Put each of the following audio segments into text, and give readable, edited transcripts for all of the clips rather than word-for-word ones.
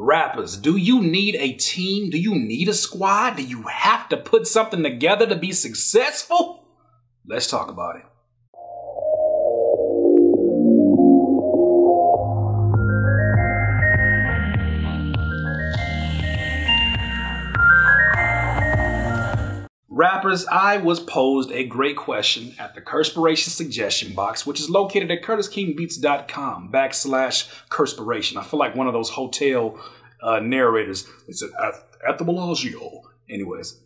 Rappers, do you need a team? Do you need a squad? Do you have to put something together to be successful? Let's talk about it. Rappers, I was posed a great question at the Curspiration suggestion box, which is located at curtiskingbeats.com/Curspiration. I feel like one of those hotel narrators. It's at the Bellagio. Anyways,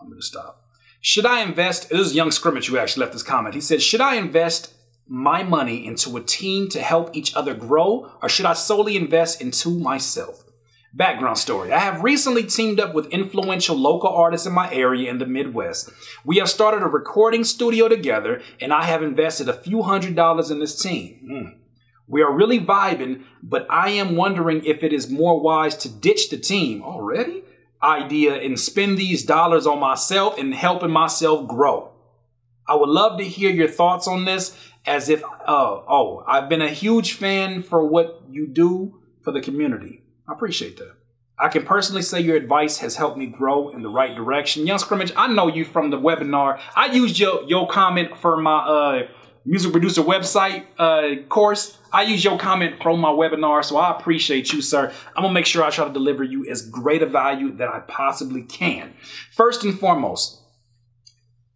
I'm going to stop. Should I invest? This is Young Scrimmage who actually left this comment. He said, should I invest my money into a team to help each other grow, or should I solely invest into myself? Background story. I have recently teamed up with influential local artists in my area in the Midwest. We have started a recording studio together, and I have invested a few $100s in this team. We are really vibing, but I am wondering if it is more wise to ditch the team already idea and spend these dollars on myself and helping myself grow. I would love to hear your thoughts on this, as if, I've been a huge fan for what you do for the community. I appreciate that. I can personally say your advice has helped me grow in the right direction. Young Scrimmage, I know you from the webinar. I used your comment for my music producer website course. I used your comment from my webinar, so I appreciate you, sir. I'm going to make sure I try to deliver you as great a value that I possibly can. First and foremost,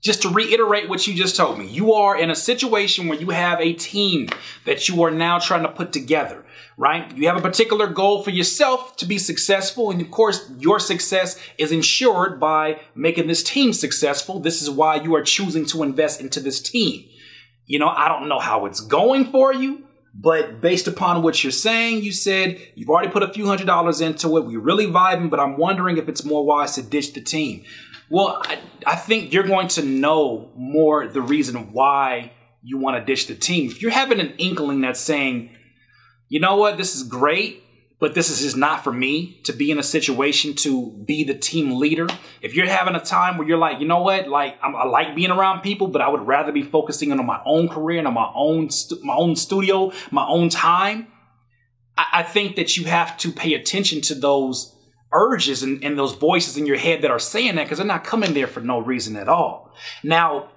just to reiterate what you just told me, you are in a situation where you have a team that you are now trying to put together. Right? You have a particular goal for yourself to be successful. And of course, your success is ensured by making this team successful. This is why you are choosing to invest into this team. You know, I don't know how it's going for you, but based upon what you're saying, you said you've already put a few $100s into it. We're really vibing, but I'm wondering if it's more wise to ditch the team. Well, I think you're going to know more the reason why you want to ditch the team. If you're having an inkling that's saying, you know what, this is great, but this is just not for me to be in a situation to be the team leader. If you're having a time where you're like, you know what, like I like being around people, but I would rather be focusing on my own career and on my own studio, my own time. I think that you have to pay attention to those urges and those voices in your head that are saying that, because they're not coming there for no reason at all. Now,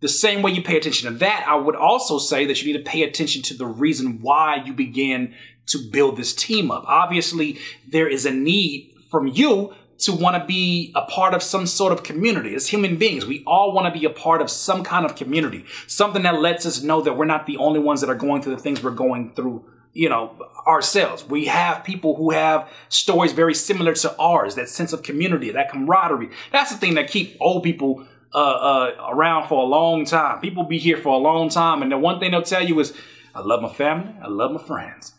the same way you pay attention to that, I would also say that you need to pay attention to the reason why you began to build this team up. Obviously, there is a need from you to want to be a part of some sort of community. As human beings, we all want to be a part of some kind of community, something that lets us know that we're not the only ones that are going through the things we're going through, you know, ourselves. We have people who have stories very similar to ours, that sense of community, that camaraderie. That's the thing that keep old people around for a long time. People be here for a long time, and the one thing they'll tell you is, I love my family, I love my friends.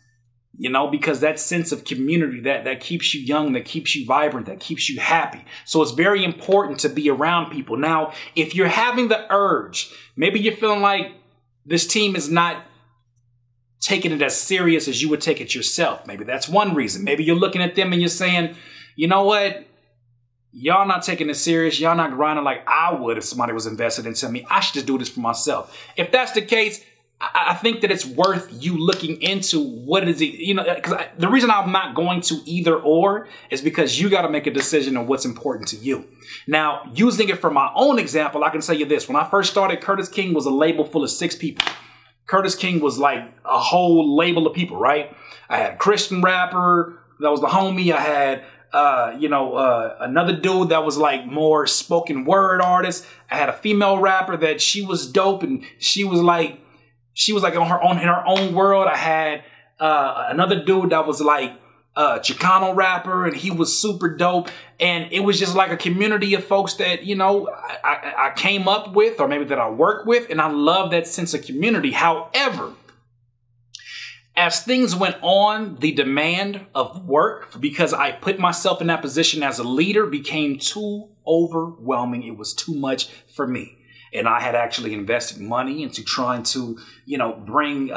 You know, because that sense of community that keeps you young, that keeps you vibrant, that keeps you happy. So it's very important to be around people. Now, if you're having the urge, maybe you're feeling like this team is not taking it as serious as you would take it yourself. Maybe that's one reason. Maybe you're looking at them and you're saying, you know what? Y'all not taking it serious. Y'all not grinding like I would if somebody was invested into me. I should just do this for myself. If that's the case, I think that it's worth you looking into what is it, you know, because the reason I'm not going to either or is because you got to make a decision on what's important to you. Now, using it for my own example, I can tell you this. When I first started, Curtis King was a label full of 6 people. Curtis King was like a whole label of people, right? I had a Christian rapper that was the homie. I had another dude that was like more spoken word artist. I had a female rapper that she was dope and she was like in her own world. I had another dude that was like a Chicano rapper and he was super dope. And it was just like a community of folks that, you know, I came up with, or maybe that I work with, and I love that sense of community. However, as things went on, the demand of work, because I put myself in that position as a leader, became too overwhelming. It was too much for me. And I had actually invested money into trying to, you know, bring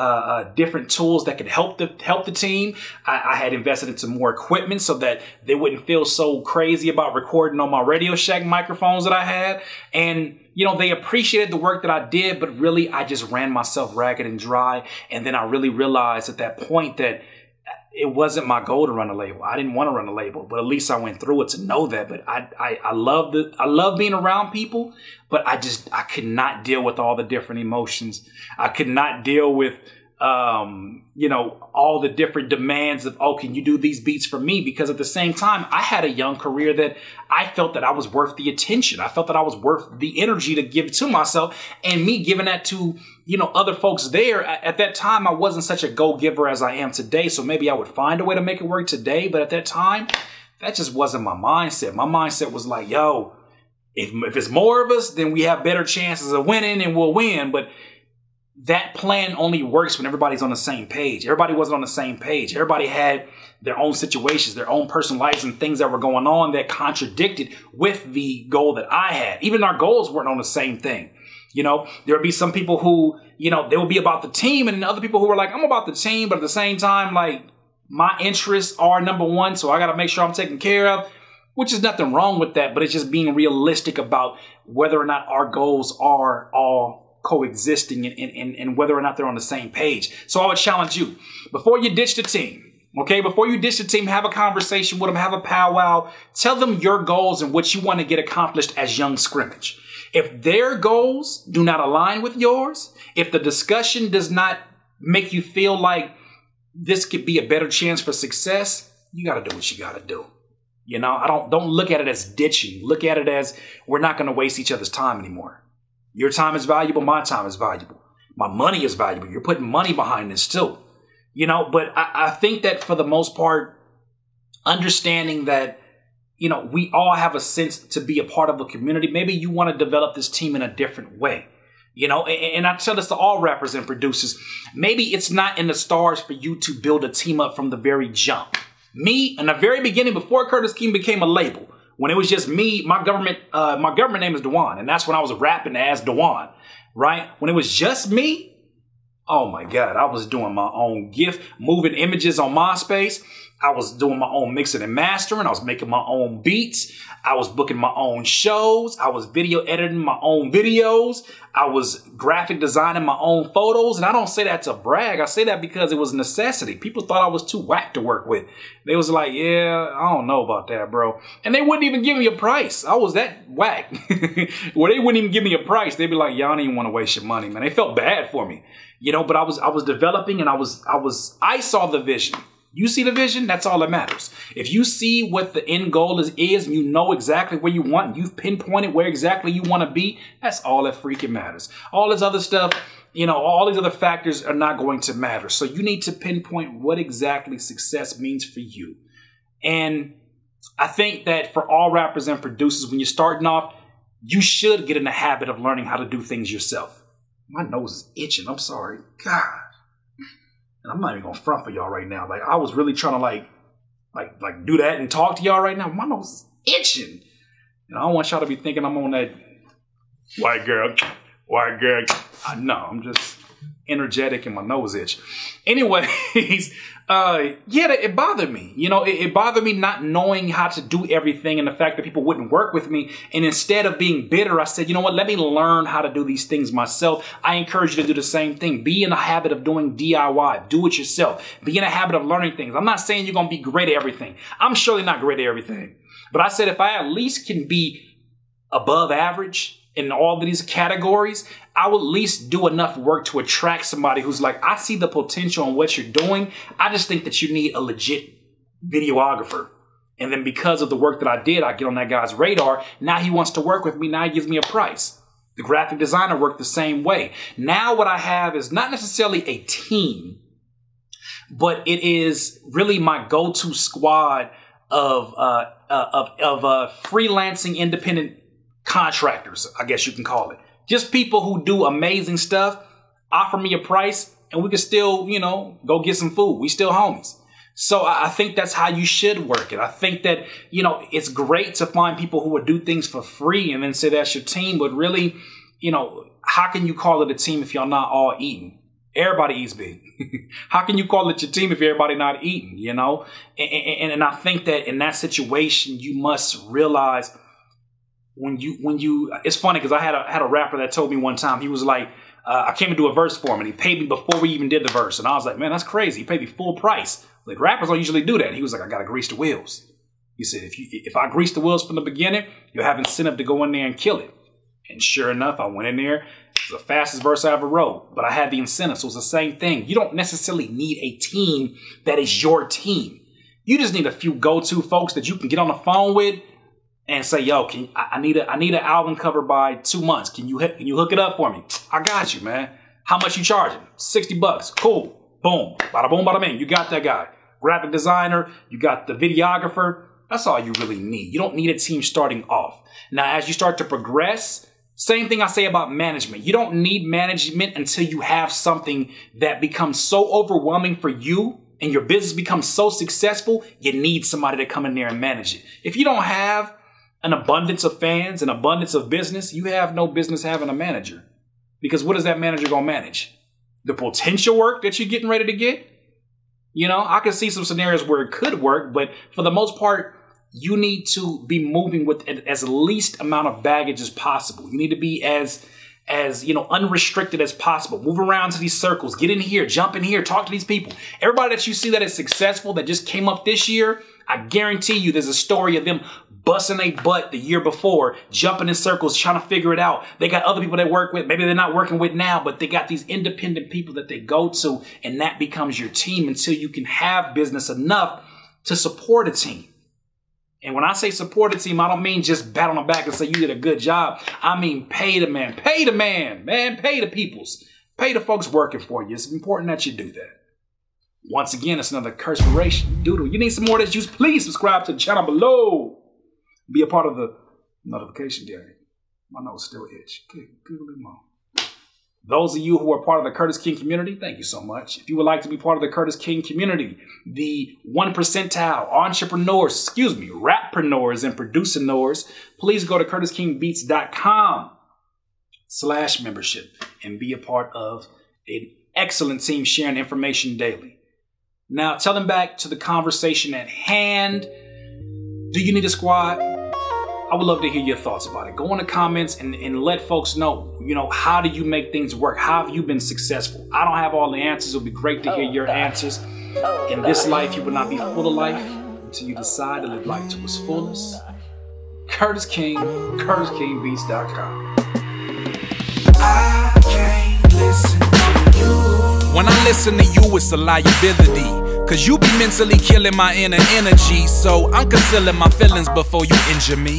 different tools that could help the team. I had invested into more equipment so that they wouldn't feel so crazy about recording on my Radio Shack microphones that I had. And, you know, they appreciated the work that I did, but really I just ran myself ragged and dry. And then I really realized at that point that it wasn't my goal to run a label. I didn't want to run a label, but at least I went through it to know that. But I love being around people, but I could not deal with all the different emotions. I could not deal with, all the different demands of, oh, can you do these beats for me? Because at the same time, I had a young career that I felt that I was worth the attention. I felt that I was worth the energy to give to myself, and me giving that to, other folks there. At that time, I wasn't such a go-giver as I am today. So maybe I would find a way to make it work today. But at that time, that just wasn't my mindset. My mindset was like, yo, if it's more of us, then we have better chances of winning and we'll win. But that plan only works when everybody's on the same page. Everybody wasn't on the same page. Everybody had their own situations, their own personal lives, and things that were going on that contradicted with the goal that I had. Even our goals weren't on the same thing. There would be some people who, they would be about the team, and then other people who were like, I'm about the team, but at the same time, like, my interests are number one, so I got to make sure I'm taken care of, which is nothing wrong with that, but it's just being realistic about whether or not our goals are all coexisting and whether or not they're on the same page. So I would challenge you, before you ditch the team, okay, before you ditch the team, have a conversation with them, have a powwow, tell them your goals and what you want to get accomplished as Young Scrimmage. If their goals do not align with yours, if the discussion does not make you feel like this could be a better chance for success, you got to do what you got to do. Don't look at it as ditching. Look at it as we're not going to waste each other's time anymore. Your time is valuable. My time is valuable. My money is valuable. You're putting money behind this too. But I think that for the most part, understanding that, we all have a sense to be a part of a community. Maybe you want to develop this team in a different way. And I tell this to all rappers and producers, maybe it's not in the stars for you to build a team up from the very jump. Me, in the very beginning, before Curtis King became a label, when it was just me, my government name is Dewan, and that's when I was rapping as Dewan, right? When it was just me, oh my God, I was doing my own GIF, moving images on MySpace. I was doing my own mixing and mastering. I was making my own beats. I was booking my own shows. I was video editing my own videos. I was graphic designing my own photos. And I don't say that to brag. I say that because it was a necessity. People thought I was too whack to work with. They was like, yeah, I don't know about that, bro. And they wouldn't even give me a price. I was that whack. Well, they wouldn't even give me a price. They'd be like, y'all don't even want to waste your money, man. They felt bad for me, but I was developing, and I saw the vision. You see the vision, that's all that matters. If you see what the end goal is and you know exactly where you want, and you've pinpointed where exactly you want to be, that's all that freaking matters. All this other stuff, all these other factors are not going to matter. So you need to pinpoint what exactly success means for you. And I think that for all rappers and producers, when you're starting off, you should get in the habit of learning how to do things yourself. My nose is itching. I'm sorry. God. And I'm not even gonna front for y'all right now. Like, I was really trying to like do that and talk to y'all right now. My nose is itching. And I don't want y'all to be thinking I'm on that white girl. No, I'm just energetic and my nose itch. Anyways, it bothered me. It bothered me not knowing how to do everything, and the fact that people wouldn't work with me. And instead of being bitter, I said, you know what, let me learn how to do these things myself. I encourage you to do the same thing. Be in the habit of doing DIY. Do it yourself. Be in a habit of learning things. I'm not saying you're going to be great at everything. I'm surely not great at everything. But I said, if I at least can be above average in all of these categories, I will at least do enough work to attract somebody who's like, I see the potential in what you're doing. I just think that you need a legit videographer. And then because of the work that I did, I get on that guy's radar. Now he wants to work with me. Now he gives me a price. The graphic designer worked the same way. Now what I have is not necessarily a team, but it is really my go-to squad of freelancing independent contractors, I guess you can call it. Just people who do amazing stuff, offer me a price, and we can still, go get some food. We still homies. So I think that's how you should work it. I think that, it's great to find people who would do things for free and then say that's your team. But really, how can you call it a team if y'all not all eating? Everybody eats big. How can you call it your team if everybody not eating, And I think that in that situation, you must realize when you, it's funny because I had a rapper that told me one time, he was like, I came to do a verse for him, and he paid me before we even did the verse. And I was like, man, that's crazy. He paid me full price. Like, rappers don't usually do that. And he was like, I got to grease the wheels. He said, if I grease the wheels from the beginning, you'll have incentive to go in there and kill it. And sure enough, I went in there. It was the fastest verse I ever wrote, but I had the incentive. So it's the same thing. You don't necessarily need a team that is your team. You just need a few go-to folks that you can get on the phone with and say, yo, I need an album cover by 2 months. Can you hook it up for me? I got you, man. How much you charging? $60. Cool. Boom. Bada boom, bada bing. You got that guy. Graphic designer. You got the videographer. That's all you really need. You don't need a team starting off. Now, as you start to progress, same thing I say about management. You don't need management until you have something that becomes so overwhelming for you and your business becomes so successful, you need somebody to come in there and manage it. If you don't have an abundance of fans, an abundance of business, you have no business having a manager. Because what is that manager going to manage? The potential work that you're getting ready to get? You know, I can see some scenarios where it could work, but for the most part, you need to be moving with as least amount of baggage as possible. You need to be as unrestricted as possible. Move around to these circles, get in here, jump in here, talk to these people. Everybody that you see that is successful, that just came up this year, I guarantee you there's a story of them busting a butt the year before, jumping in circles, trying to figure it out. They got other people they work with. Maybe they're not working with now, but they got these independent people that they go to, and that becomes your team until you can have business enough to support a team. And when I say support a team, I don't mean just pat on the back and say you did a good job. I mean pay the man. Pay the man, man. Pay the peoples. Pay the folks working for you. It's important that you do that. Once again, it's another Curspiration Doodle. You need some more of this juice? Please subscribe to the channel below. Be a part of the notification gang. My nose still itch. Googly mo. Those of you who are part of the Curtis King community, thank you so much. If you would like to be part of the Curtis King community, the 1 percentile entrepreneurs, rappreneurs and producerneurs, please go to curtiskingbeats.com/membership and be a part of an excellent team sharing information daily. Now, telling back to the conversation at hand, do you need a squad? I would love to hear your thoughts about it. Go in the comments and let folks know, how do you make things work? How have you been successful? I don't have all the answers. It'll be great to hear your answers. In this life, you will not be full of life until you decide to live life to its fullest. Curtis King, CurtisKingBeats.com. I can't listen to you. When I listen to you, it's a liability. Cause you be mentally killing my inner energy. So I'm concealing my feelings before you injure me.